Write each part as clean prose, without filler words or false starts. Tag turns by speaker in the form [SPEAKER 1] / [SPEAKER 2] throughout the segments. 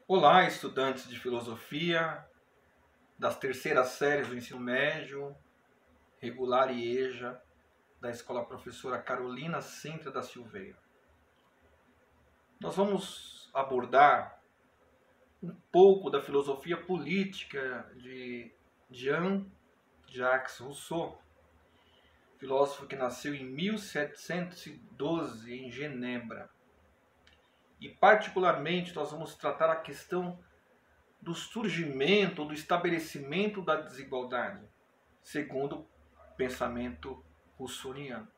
[SPEAKER 1] Olá, estudantes de filosofia das terceiras séries do ensino médio, regular e EJA, da Escola Professora Carolina Sintra da Silveira. Nós vamos abordar um pouco da filosofia política de Jean-Jacques Rousseau, filósofo que nasceu em 1712 em Genebra. E particularmente nós vamos tratar a questão do surgimento ou do estabelecimento da desigualdade, segundo o pensamento rousseauiano.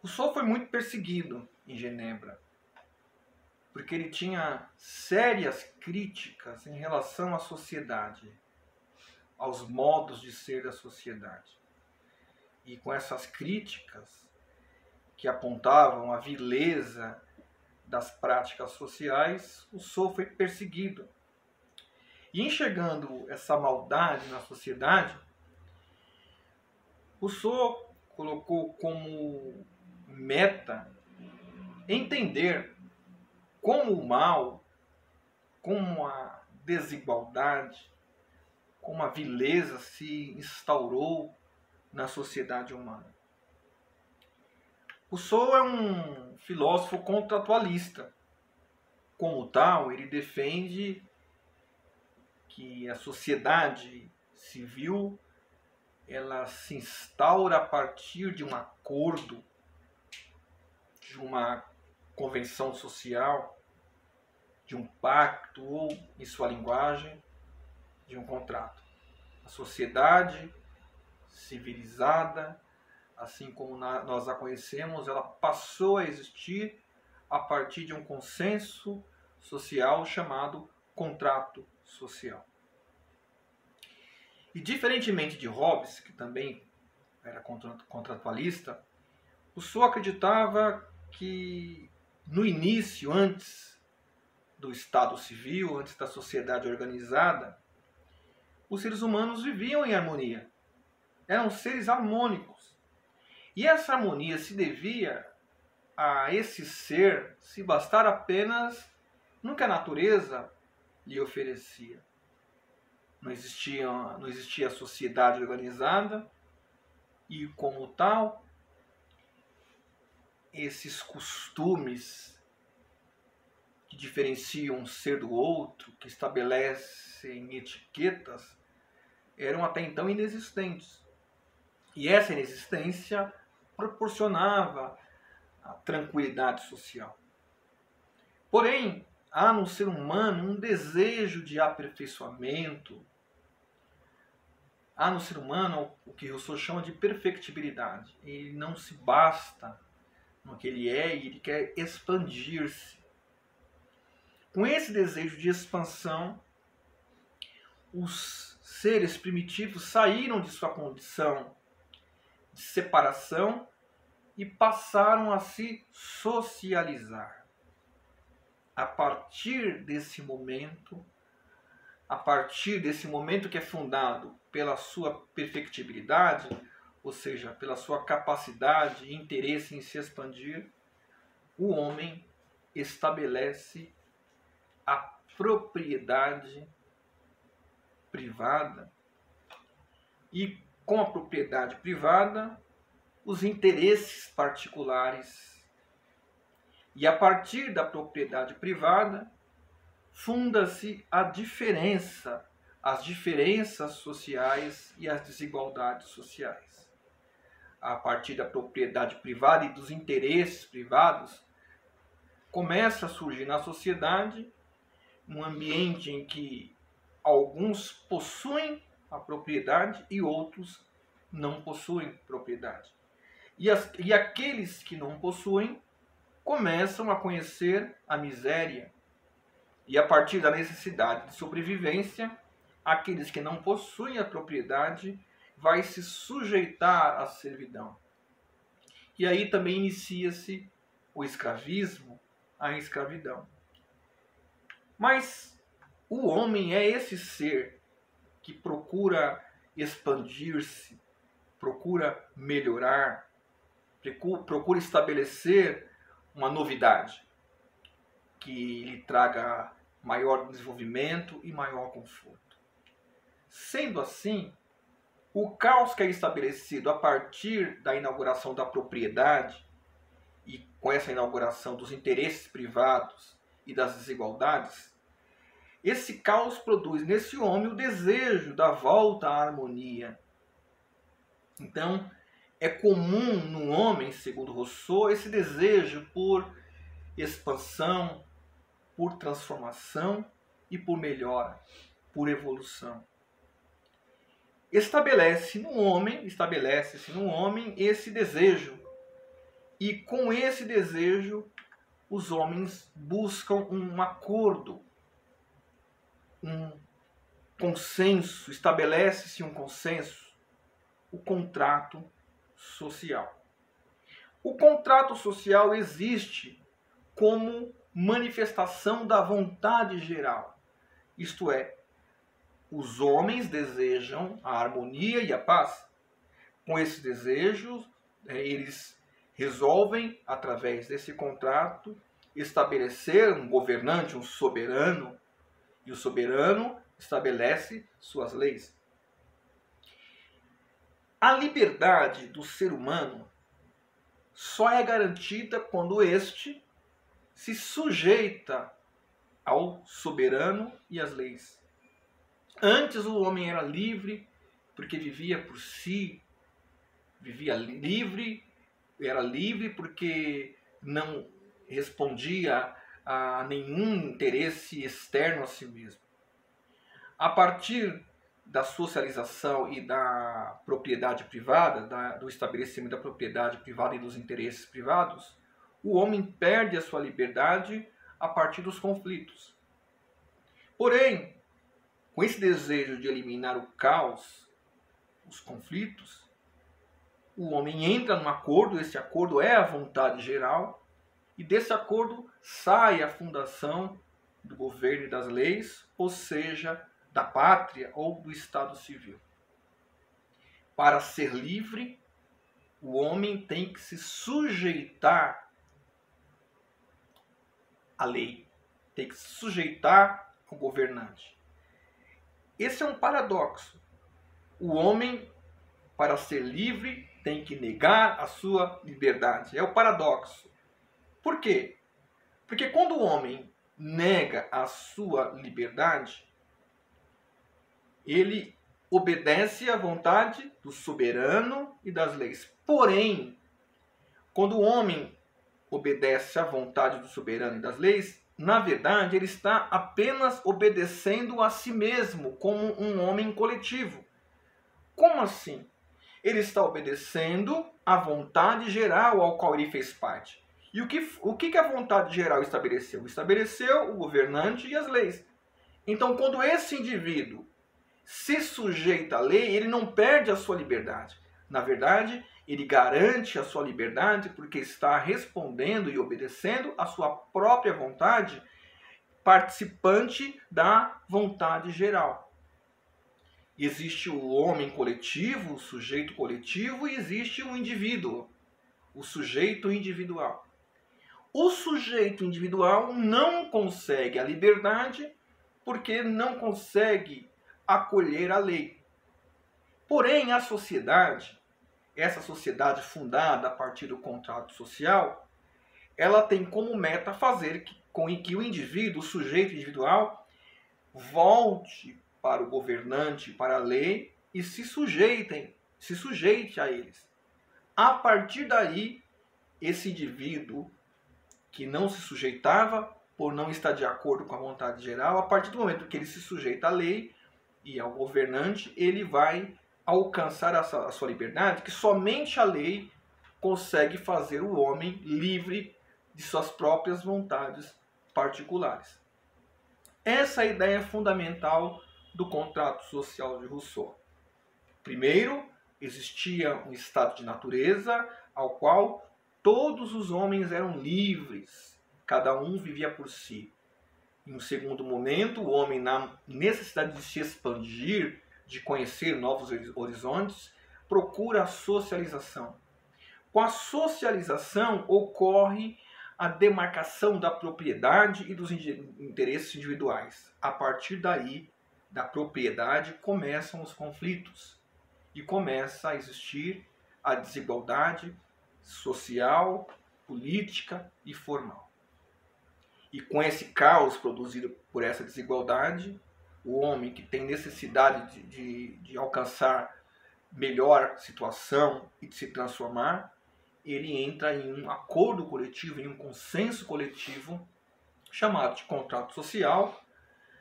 [SPEAKER 1] Rousseau foi muito perseguido em Genebra, porque ele tinha sérias críticas em relação à sociedade, aos modos de ser da sociedade. E com essas críticas, que apontavam a vileza das práticas sociais, Rousseau foi perseguido. E enxergando essa maldade na sociedade, Rousseau colocou como meta entender como o mal, como a desigualdade, como a vileza se instaurou na sociedade humana. Rousseau é um filósofo contratualista. Como tal, ele defende que a sociedade civil ela se instaura a partir de um acordo, de uma convenção social, de um pacto ou, em sua linguagem, de um contrato. A sociedade civilizada, assim como nós a conhecemos, ela passou a existir a partir de um consenso social chamado contrato social. E diferentemente de Hobbes, que também era contratualista, Rousseau acreditava que no início, antes do Estado civil, antes da sociedade organizada, os seres humanos viviam em harmonia. Eram seres harmônicos. E essa harmonia se devia a esse ser se bastar apenas no que a natureza lhe oferecia. Não existia sociedade organizada e, como tal, esses costumes que diferenciam um ser do outro, que estabelecem etiquetas, eram até então inexistentes. E essa inexistência proporcionava a tranquilidade social. Porém, há no ser humano um desejo de aperfeiçoamento. Há no ser humano o que Rousseau chama de perfectibilidade. Ele não se basta no que ele é e ele quer expandir-se. Com esse desejo de expansão, os seres primitivos saíram de sua condição de separação e passaram a se socializar. A partir desse momento que é fundado pela sua perfectibilidade, ou seja, pela sua capacidade e interesse em se expandir, o homem estabelece a propriedade privada e, com a propriedade privada, os interesses particulares. E a partir da propriedade privada, funda-se as diferenças sociais e as desigualdades sociais. A partir da propriedade privada e dos interesses privados, começa a surgir na sociedade um ambiente em que alguns possuem a propriedade e outros não possuem propriedade. E aqueles que não possuem começam a conhecer a miséria. E a partir da necessidade de sobrevivência, aqueles que não possuem a propriedade vai se sujeitar à servidão. E aí também inicia-se o escravismo, a escravidão. Mas o homem é esse ser que procura expandir-se, procura melhorar, procura estabelecer uma novidade, que lhe traga maior desenvolvimento e maior conforto. Sendo assim, o caos que é estabelecido a partir da inauguração da propriedade e com essa inauguração dos interesses privados e das desigualdades, esse caos produz nesse homem o desejo da volta à harmonia. Então, é comum no homem, segundo Rousseau, esse desejo por expansão, por transformação e por melhora, por evolução. Estabelece-se no homem esse desejo. E com esse desejo, os homens buscam um acordo, um consenso, estabelece-se um consenso, o contrato social. O contrato social existe como manifestação da vontade geral, isto é, os homens desejam a harmonia e a paz. Com esses desejos, eles resolvem, através desse contrato, estabelecer um governante, um soberano, e o soberano estabelece suas leis. A liberdade do ser humano só é garantida quando este se sujeita ao soberano e às leis. Antes o homem era livre porque vivia por si, era livre porque não respondia a nenhum interesse externo a si mesmo. A partir da socialização e da propriedade privada, do estabelecimento da propriedade privada e dos interesses privados, o homem perde a sua liberdade a partir dos conflitos. Porém, com esse desejo de eliminar o caos, os conflitos, o homem entra num acordo, esse acordo é a vontade geral, e desse acordo sai a fundação do governo e das leis, ou seja, da pátria ou do Estado civil. Para ser livre, o homem tem que se sujeitar à lei, tem que se sujeitar ao governante. Esse é um paradoxo. O homem, para ser livre, tem que negar a sua liberdade. É o paradoxo. Por quê? Porque quando o homem nega a sua liberdade, ele obedece à vontade do soberano e das leis. Porém, quando o homem obedece à vontade do soberano e das leis, na verdade, ele está apenas obedecendo a si mesmo como um homem coletivo. Como assim? Ele está obedecendo à vontade geral ao qual ele fez parte. E o que a vontade geral estabeleceu? Estabeleceu o governante e as leis. Então, quando esse indivíduo se sujeita à lei, ele não perde a sua liberdade. Na verdade, ele garante a sua liberdade porque está respondendo e obedecendo à sua própria vontade, participante da vontade geral. Existe o homem coletivo, o sujeito coletivo, e existe o indivíduo, o sujeito individual. O sujeito individual não consegue a liberdade porque não consegue acolher a lei. Porém, a sociedade, essa sociedade fundada a partir do contrato social, ela tem como meta fazer com que o indivíduo, o sujeito individual, volte para o governante, para a lei e se sujeite a eles. A partir daí, esse indivíduo que não se sujeitava por não estar de acordo com a vontade geral, a partir do momento que ele se sujeita à lei e ao governante, ele vai alcançar a sua liberdade, que somente a lei consegue fazer o homem livre de suas próprias vontades particulares. Essa é a ideia fundamental do contrato social de Rousseau. Primeiro, existia um estado de natureza ao qual todos os homens eram livres, cada um vivia por si. Em um segundo momento, o homem, na necessidade de se expandir, de conhecer novos horizontes, procura a socialização. Com a socialização ocorre a demarcação da propriedade e dos interesses individuais. A partir daí, da propriedade, começam os conflitos e começa a existir a desigualdade social, política e formal. E com esse caos produzido por essa desigualdade, o homem que tem necessidade de alcançar melhor situação e de se transformar, ele entra em um acordo coletivo, em um consenso coletivo, chamado de contrato social.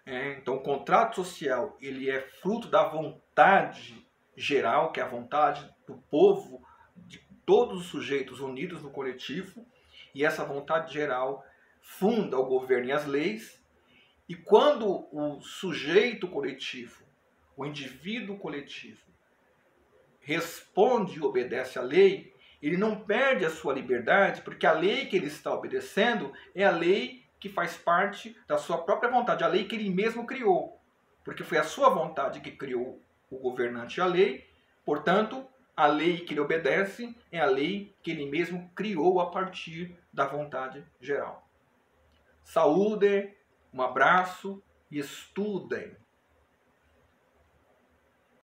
[SPEAKER 1] Então, o contrato social ele é fruto da vontade geral, que é a vontade do povo, de todos os sujeitos unidos no coletivo, e essa vontade geral funda o governo e as leis. E quando o sujeito coletivo, o indivíduo coletivo, responde e obedece à lei, ele não perde a sua liberdade, porque a lei que ele está obedecendo é a lei que faz parte da sua própria vontade, a lei que ele mesmo criou. Porque foi a sua vontade que criou o governante e a lei, portanto, a lei que ele obedece é a lei que ele mesmo criou a partir da vontade geral. Saúde, um abraço e estudem.